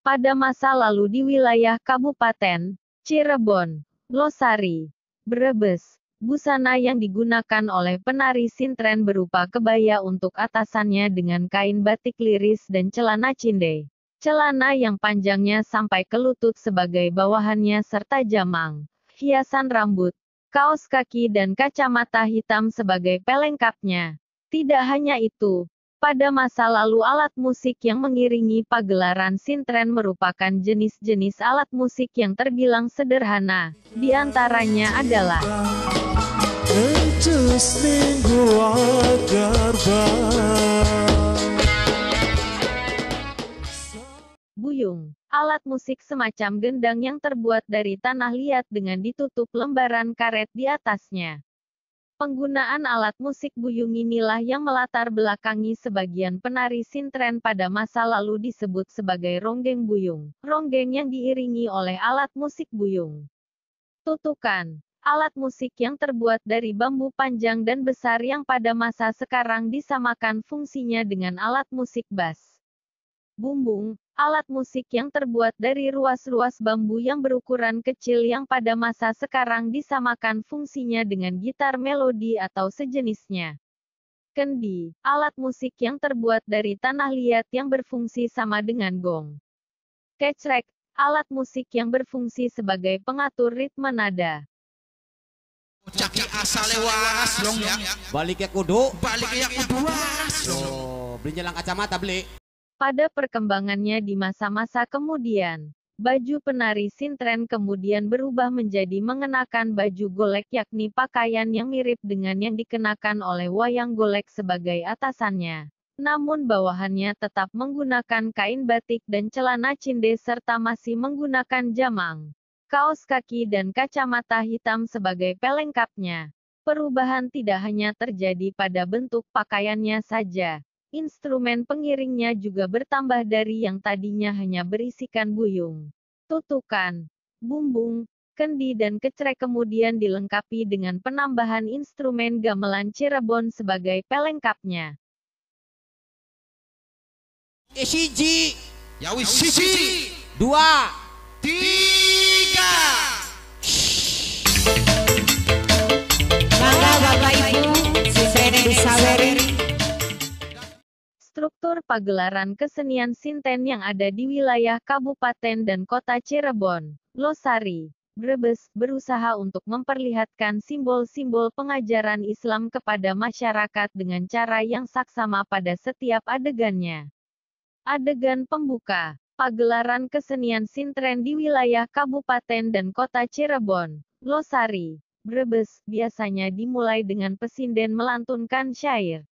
pada masa lalu di wilayah Kabupaten Cirebon, Losari, Brebes. Busana yang digunakan oleh penari sintren berupa kebaya untuk atasannya dengan kain batik liris dan celana cinde. Celana yang panjangnya sampai ke lutut sebagai bawahannya serta jamang, hiasan rambut, kaos kaki dan kacamata hitam sebagai pelengkapnya. Tidak hanya itu, pada masa lalu alat musik yang mengiringi pagelaran sintren merupakan jenis-jenis alat musik yang terbilang sederhana. Di antaranya adalah buyung, alat musik semacam gendang yang terbuat dari tanah liat dengan ditutup lembaran karet di atasnya. Penggunaan alat musik buyung inilah yang melatar belakangi sebagian penari sintren pada masa lalu disebut sebagai ronggeng buyung. Ronggeng yang diiringi oleh alat musik buyung. Tutukan, alat musik yang terbuat dari bambu panjang dan besar yang pada masa sekarang disamakan fungsinya dengan alat musik bas. Bumbung, alat musik yang terbuat dari ruas-ruas bambu yang berukuran kecil yang pada masa sekarang disamakan fungsinya dengan gitar melodi atau sejenisnya. Kendi, alat musik yang terbuat dari tanah liat yang berfungsi sama dengan gong. Kecrek, alat musik yang berfungsi sebagai pengatur ritme nada. Caki asale waras dong ya. Baliknya kudu. Baliknya kudu waras dong. Oh, beli nyelang kacamata beli. Pada perkembangannya di masa-masa kemudian, baju penari sintren kemudian berubah menjadi mengenakan baju golek yakni pakaian yang mirip dengan yang dikenakan oleh wayang golek sebagai atasannya. Namun bawahannya tetap menggunakan kain batik dan celana cinde serta masih menggunakan jamang, kaos kaki dan kacamata hitam sebagai pelengkapnya. Perubahan tidak hanya terjadi pada bentuk pakaiannya saja. Instrumen pengiringnya juga bertambah dari yang tadinya hanya berisikan buyung, tutukan, bumbung, kendi dan kecrek kemudian dilengkapi dengan penambahan instrumen gamelan Cirebon sebagai pelengkapnya. Siji. Ya wis siji. 2. 3. Mangga Bapak Ibu, sisrene disaweri. Struktur pagelaran kesenian sinten yang ada di wilayah Kabupaten dan Kota Cirebon, Losari, Brebes, berusaha untuk memperlihatkan simbol-simbol pengajaran Islam kepada masyarakat dengan cara yang saksama pada setiap adegannya. Adegan pembuka, pagelaran kesenian sintren di wilayah Kabupaten dan Kota Cirebon, Losari, Brebes, biasanya dimulai dengan pesinden melantunkan syair.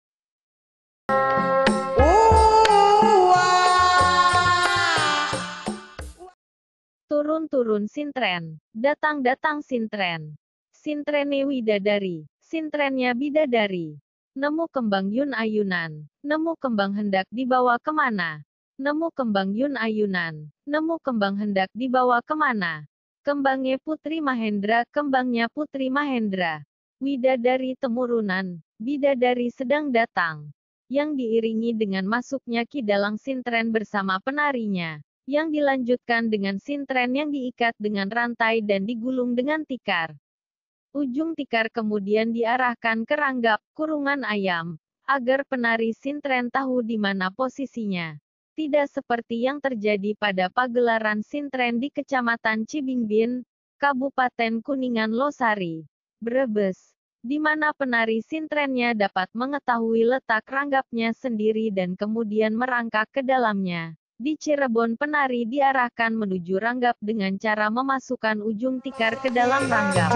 Turun-turun sintren, datang-datang sintren. Sintrene widadari, sintrennya bidadari. Nemu kembang yun ayunan, nemu kembang hendak dibawa kemana? Nemu kembang yun ayunan, nemu kembang hendak dibawa kemana? Kembangnya Putri Mahendra, kembangnya Putri Mahendra. Widadari temurunan, bidadari sedang datang. Yang diiringi dengan masuknya ki dalang sintren bersama penarinya, yang dilanjutkan dengan sintren yang diikat dengan rantai dan digulung dengan tikar. Ujung tikar kemudian diarahkan ke ranggap, kurungan ayam, agar penari sintren tahu di mana posisinya. Tidak seperti yang terjadi pada pagelaran sintren di Kecamatan Cibingbin, Kabupaten Kuningan Losari, Brebes, di mana penari sintrennya dapat mengetahui letak ranggapnya sendiri dan kemudian merangkak ke dalamnya. Di Cirebon penari diarahkan menuju ranggap dengan cara memasukkan ujung tikar ke dalam ranggap.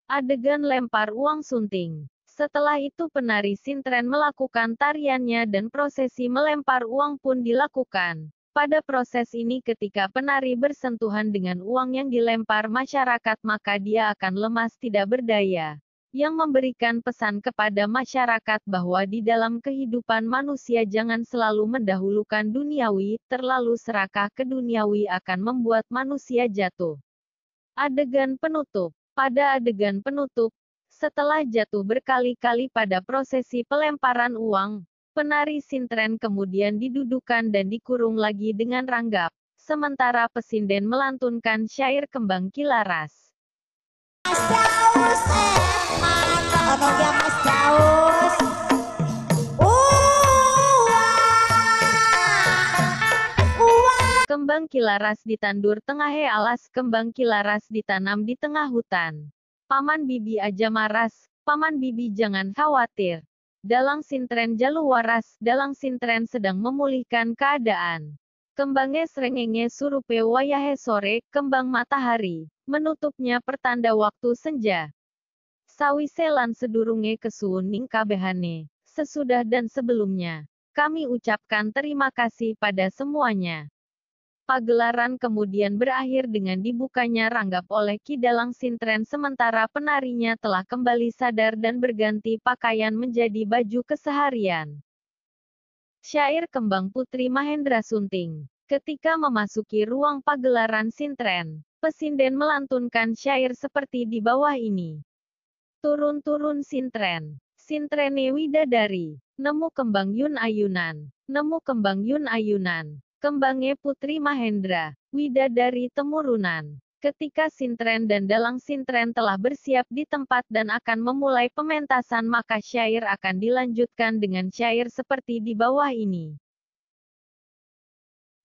Adegan lempar uang sunting. Setelah itu penari sintren melakukan tariannya dan prosesi melempar uang pun dilakukan. Pada proses ini ketika penari bersentuhan dengan uang yang dilempar masyarakat maka dia akan lemas tidak berdaya. Yang memberikan pesan kepada masyarakat bahwa di dalam kehidupan manusia jangan selalu mendahulukan duniawi, terlalu serakah ke duniawi akan membuat manusia jatuh. Adegan penutup. Pada adegan penutup, Setelah jatuh berkali-kali pada prosesi pelemparan uang, penari sintren kemudian didudukan dan dikurung lagi dengan ranggap, sementara pesinden melantunkan syair kembang kilaras. Kembang kilaras ditandur tengahe alas, kembang kilaras ditanam di tengah hutan. Paman bibi aja maras, paman bibi jangan khawatir. Dalang sintren jalu waras, dalang sintren sedang memulihkan keadaan. Kembangnya srengenge surupe wayahe sore, kembang matahari, menutupnya pertanda waktu senja. Sawise lan sedurunge kesuwun ning kabehane, sesudah dan sebelumnya, kami ucapkan terima kasih pada semuanya. Pagelaran kemudian berakhir dengan dibukanya ranggap oleh Ki Dalang Sintren sementara penarinya telah kembali sadar dan berganti pakaian menjadi baju keseharian. Syair kembang Putri Mahendra Sunting. Ketika memasuki ruang pagelaran sintren, pesinden melantunkan syair seperti di bawah ini. Turun-turun sintren, sintrene widadari, nemu kembang yun ayunan, nemu kembang yun ayunan. Kembangnya Putri Mahendra, widadari temurunan. Ketika sintren dan dalang sintren telah bersiap di tempat dan akan memulai pementasan, maka syair akan dilanjutkan dengan syair seperti di bawah ini.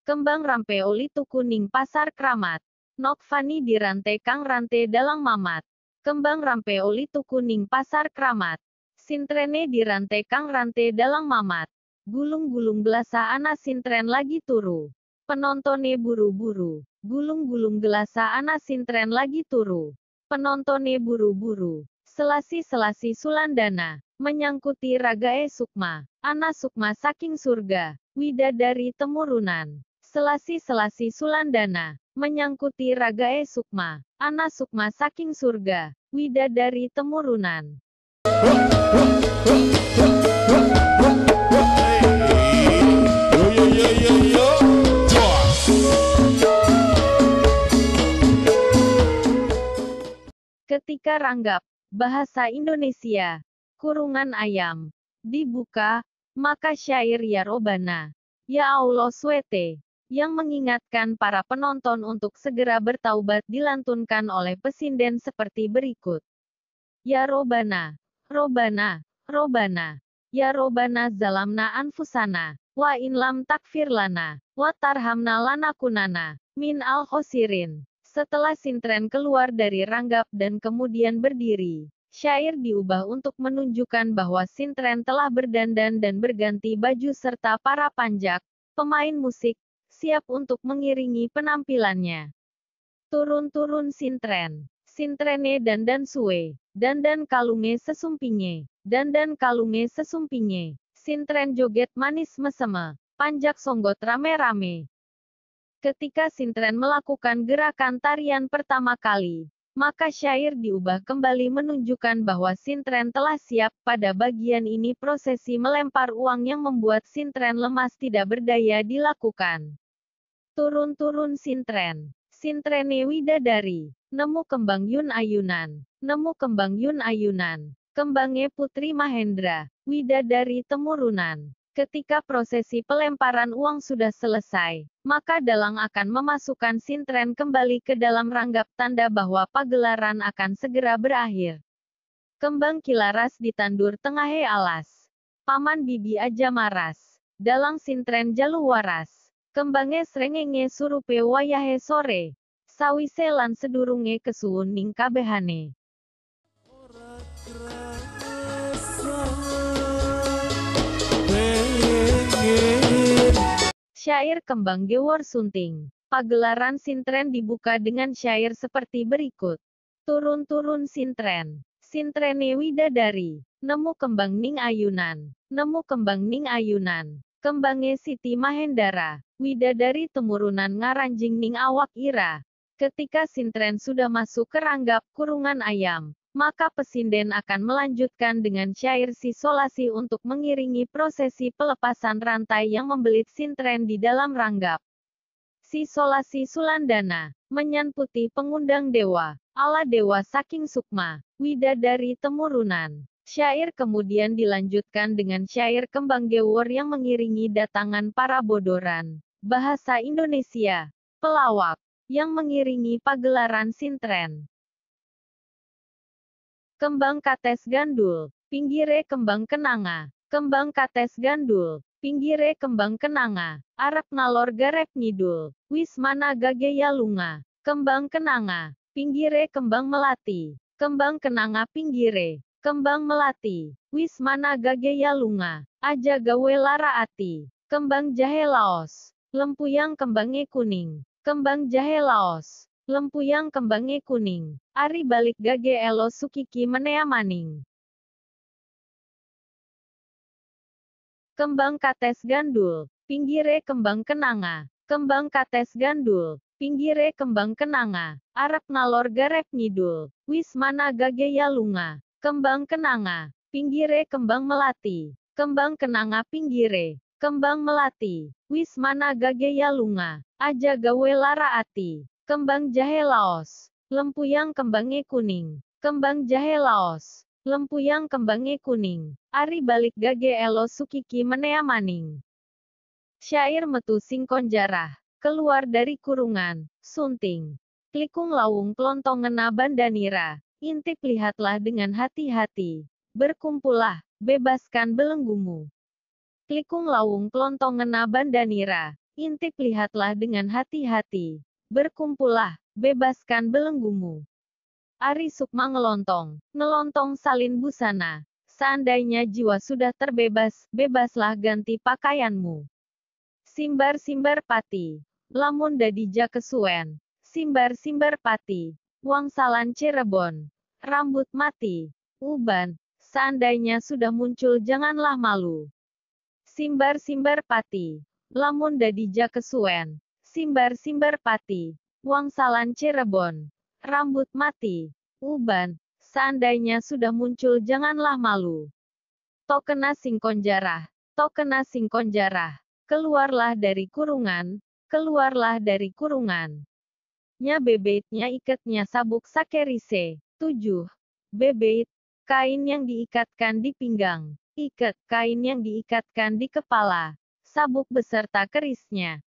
Kembang rampe oli tuku ning pasar kramat. Nok fani dirantai kang rante dalang mamat. Kembang rampe oli tuku ning pasar kramat. Sintrene dirantai kang rante dalang mamat. Gulung-gulung gelasa ana sintren lagi turu. Penontone buru-buru. Gulung-gulung gelasa ana sintren lagi turu. Penontone buru-buru. Selasi-selasi sulandana. Menyangkuti ragae sukma. Ana sukma saking surga. Widadari temurunan. Selasi-selasi sulandana. Menyangkuti ragae sukma. Ana sukma saking surga. Widadari temurunan. Ketika ranggap, bahasa Indonesia, kurungan ayam, dibuka, maka syair Ya Robana, Ya Allah Swete, yang mengingatkan para penonton untuk segera bertaubat dilantunkan oleh pesinden seperti berikut. Ya Robana, Robana, Robana, Ya Robana zalamna anfusana, wa in lam takfir lana, wa tarhamna lanakunana, min al-khosirin. Setelah sintren keluar dari ranggap dan kemudian berdiri, syair diubah untuk menunjukkan bahwa sintren telah berdandan dan berganti baju serta para panjak, pemain musik, siap untuk mengiringi penampilannya. Turun-turun sintren, sintrene dandan suwe, dandan kalunge sesumpinge, dandan kalunge sesumpinge, sintren joget manis meseme, panjak songgot rame-rame. Ketika sintren melakukan gerakan tarian pertama kali, maka syair diubah kembali menunjukkan bahwa sintren telah siap. Pada bagian ini prosesi melempar uang yang membuat sintren lemas tidak berdaya dilakukan. Turun-turun sintren, sintrene widadari, nemu kembang yun ayunan, nemu kembang yun ayunan, kembangnya Putri Mahendra, widadari temurunan. Ketika prosesi pelemparan uang sudah selesai, maka dalang akan memasukkan sintren kembali ke dalam ranggap tanda bahwa pagelaran akan segera berakhir. Kembang kilaras ditandur tengahe alas. Paman bibi aja maras. Dalang sintren jalu waras. Kembangnya srengenge surupe wayahe sore. Sawise lan sedurunge kesuwun ning kabehane. Syair kembang Gewor Sunting. Pagelaran sintren dibuka dengan syair seperti berikut. Turun-turun sintren, sintrene widadari, nemu kembang ning ayunan, nemu kembang ning ayunan, kembangnya Siti Mahendara, widadari temurunan ngaranjing ning awak ira. Ketika sintren sudah masuk ke ranggap kurungan ayam, maka pesinden akan melanjutkan dengan syair sisolasi untuk mengiringi prosesi pelepasan rantai yang membelit sintren di dalam ranggap. Sisolasi sulandana, menyan putih pengundang dewa, ala dewa saking sukma, Widadari Temurunan. Syair kemudian dilanjutkan dengan syair kembang gewor yang mengiringi datangan para bodoran. Bahasa Indonesia. Pelawak. Yang mengiringi pagelaran sintren. Kembang kates gandul. Pinggire kembang kenanga. Kembang kates gandul. Pinggire kembang kenanga. Arep nalor garep ngidul. Wismana gageya lunga. Kembang kenanga. Pinggire kembang melati. Kembang kenanga pinggire. Kembang melati. Wismana gageya lunga. Aja gawe lara ati. Kembang jahe laos. Lempuyang kembange kuning. Kembang jahe laos. Lempuyang kembange kuning. Ari balik gage elo sukiki menea maning. Kembang kates gandul. Pinggire kembang kenanga. Kembang kates gandul. Pinggire kembang kenanga. Arep nalor garep ngidul. Wismana gageya lunga. Kembang kenanga. Pinggire kembang melati. Kembang kenanga pinggire. Kembang melati. Wismana gageya lunga. Aja gawe lara ati. Kembang jahe laos. Lempuyang kembange kuning. Kembang jahe laos. Lempuyang kembange kuning. Ari balik gage elo sukiki menea maning. Syair metu singkon jarah. Keluar dari kurungan. Sunting. Klikung lawung klontong ngena bandanira. Intip lihatlah dengan hati-hati. Berkumpullah. Bebaskan belenggumu. Klikung lawung klontong ngena bandanira. Intip lihatlah dengan hati-hati. Berkumpullah. Bebaskan belenggumu. Ari Sukma ngelontong. Ngelontong salin busana. Seandainya jiwa sudah terbebas, bebaslah ganti pakaianmu. Simbar-simbar pati. Lamun dadija kesuwen. Simbar-simbar pati. Wangsalan Cirebon. Rambut mati. Uban. Seandainya sudah muncul janganlah malu. Simbar-simbar pati. Lamun dadija kesuwen. Simbar-simbar pati. Wangsalan Cirebon. Rambut mati. Uban. Seandainya sudah muncul janganlah malu. Tokena singkon jarah. Tokena singkon jarah. Keluarlah dari kurungan. Keluarlah dari kurungan. Nya bebetnya ikatnya sabuk sakerise. 7. Bebet. Kain yang diikatkan di pinggang. Ikat. Kain yang diikatkan di kepala. Sabuk beserta kerisnya.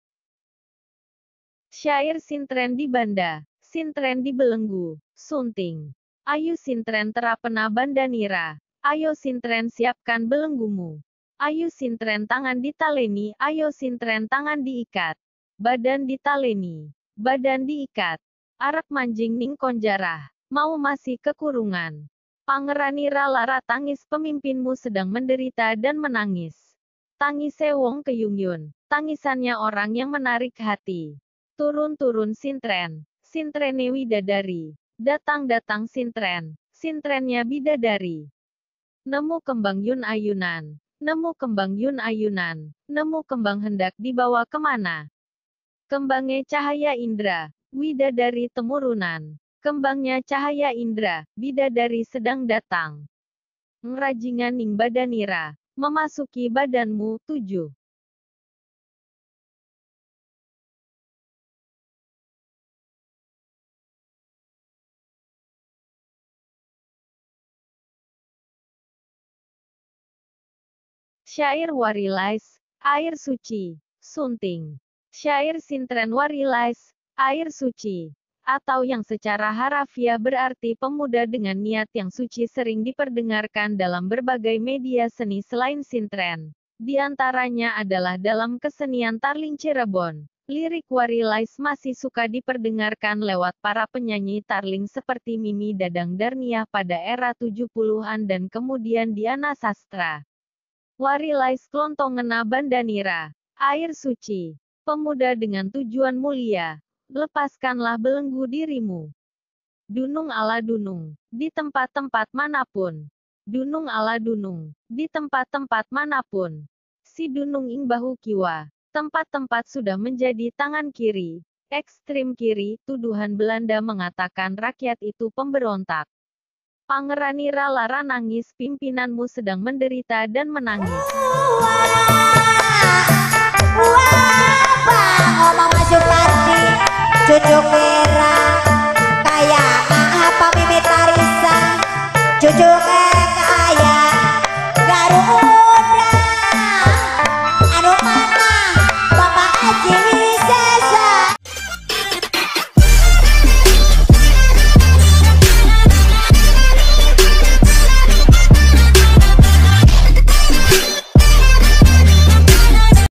Syair sintren di banda. Sintren di belenggu. Sunting. Ayo sintren terapena bandanira. Ayo sintren siapkan belenggumu. Ayo sintren tangan ditaleni. Ayo sintren tangan diikat. Badan ditaleni. Badan diikat. Arep manjing ning konjarah. Mau masih kekurungan. Pangeranira lara tangis pemimpinmu sedang menderita dan menangis. Tangise wong keyungyun. Tangisannya orang yang menarik hati. Turun-turun sintren. Sintrene widadari. Datang-datang sintren. Sintrennya bidadari. Nemu kembang yun ayunan. Nemu kembang yun ayunan. Nemu kembang hendak dibawa kemana? Kembangnya cahaya indra. Widadari temurunan. Kembangnya cahaya indra. Bidadari sedang datang. Ngerajingan ning badanira. Memasuki badanmu. 7. Syair warilais. Air suci. Sunting. Syair sintren warilais. Air suci. Atau yang secara harafiah berarti pemuda dengan niat yang suci sering diperdengarkan dalam berbagai media seni selain sintren. Di antaranya adalah dalam kesenian Tarling Cirebon. Lirik warilais masih suka diperdengarkan lewat para penyanyi Tarling seperti Mimi Dadang Darniah pada era 70-an dan kemudian Diana Sastra. Warilais klontong ngena bandanira. Air suci. Pemuda dengan tujuan mulia. Lepaskanlah belenggu dirimu. Dunung ala dunung. Di tempat-tempat manapun. Dunung ala dunung. Di tempat-tempat manapun. Si dunung ing bahu kiwa. Tempat-tempat sudah menjadi tangan kiri. Ekstrim kiri, tuduhan Belanda mengatakan rakyat itu pemberontak. Pangeranira lara nangis, pimpinanmu sedang menderita dan menangis.